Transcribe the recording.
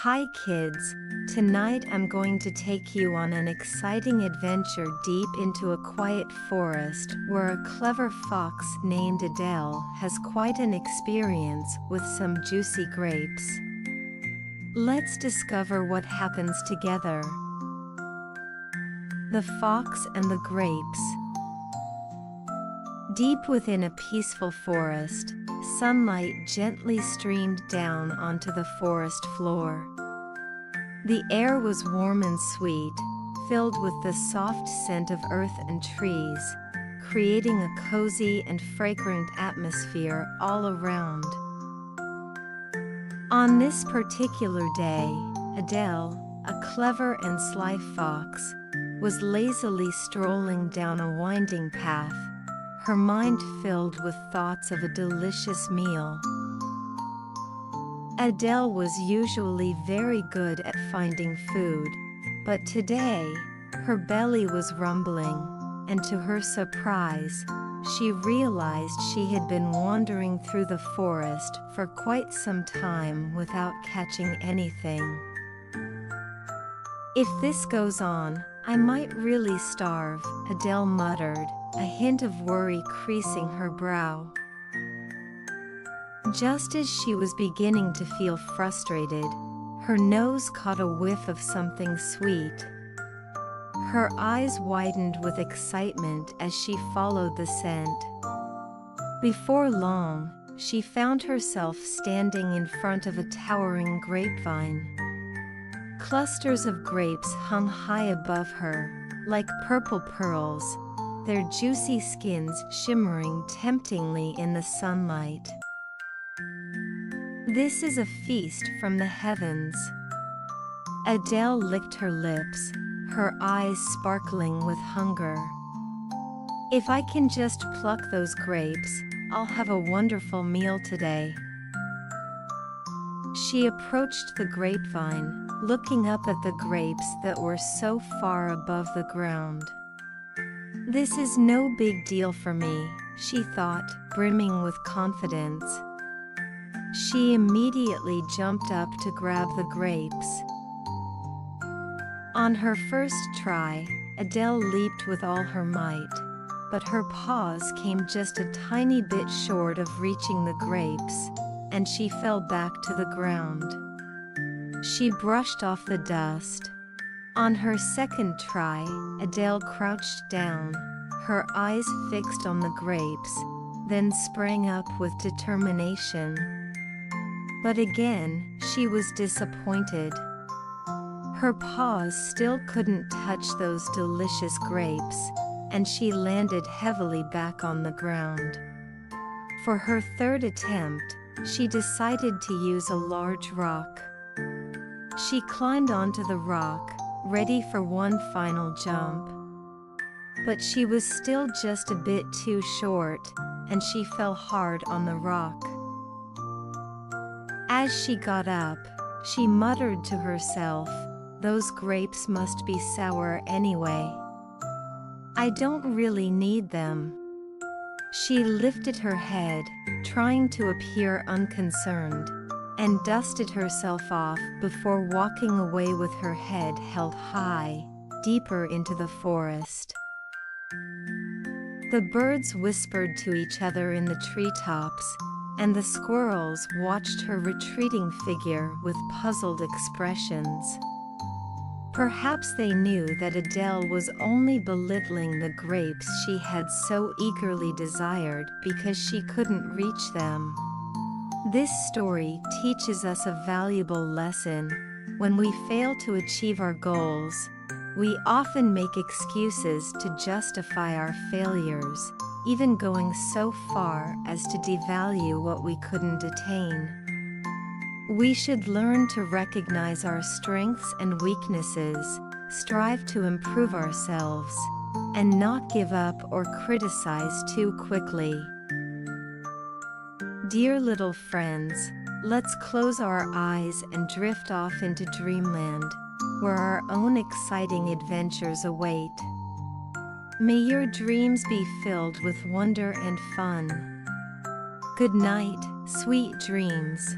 Hi kids, tonight I'm going to take you on an exciting adventure deep into a quiet forest where a clever fox named Adele has quite an experience with some juicy grapes. Let's discover what happens together. The Fox and the Grapes. Deep within a peaceful forest, sunlight gently streamed down onto the forest floor. The air was warm and sweet, filled with the soft scent of earth and trees, creating a cozy and fragrant atmosphere all around. On this particular day, Adele, a clever and sly fox, was lazily strolling down a winding path, her mind filled with thoughts of a delicious meal. Adele was usually very good at finding food, but today, her belly was rumbling, and to her surprise, she realized she had been wandering through the forest for quite some time without catching anything. If this goes on, I might really starve, Adele muttered, a hint of worry creasing her brow. Just as she was beginning to feel frustrated, her nose caught a whiff of something sweet. Her eyes widened with excitement as she followed the scent. Before long, she found herself standing in front of a towering grapevine. Clusters of grapes hung high above her, like purple pearls, their juicy skins shimmering temptingly in the sunlight. This is a feast from the heavens. Adele licked her lips, her eyes sparkling with hunger. If I can just pluck those grapes, I'll have a wonderful meal today. She approached the grapevine, looking up at the grapes that were so far above the ground. This is no big deal for me, she thought, brimming with confidence. She immediately jumped up to grab the grapes. On her first try, Adele leaped with all her might, but her paws came just a tiny bit short of reaching the grapes, and she fell back to the ground. She brushed off the dust. On her second try, Adele crouched down, her eyes fixed on the grapes, then sprang up with determination. But again, she was disappointed. Her paws still couldn't touch those delicious grapes, and she landed heavily back on the ground. For her third attempt, she decided to use a large rock. She climbed onto the rock, ready for one final jump. But she was still just a bit too short, and she fell hard on the rock. As she got up, she muttered to herself, "Those grapes must be sour anyway. I don't really need them." She lifted her head, trying to appear unconcerned, and dusted herself off before walking away with her head held high, deeper into the forest. The birds whispered to each other in the treetops, and the squirrels watched her retreating figure with puzzled expressions. Perhaps they knew that Adele was only belittling the grapes she had so eagerly desired because she couldn't reach them. This story teaches us a valuable lesson. When we fail to achieve our goals, we often make excuses to justify our failures, even going so far as to devalue what we couldn't attain. We should learn to recognize our strengths and weaknesses, strive to improve ourselves, and not give up or criticize too quickly. Dear little friends, let's close our eyes and drift off into dreamland, where our own exciting adventures await. May your dreams be filled with wonder and fun. Good night, sweet dreams.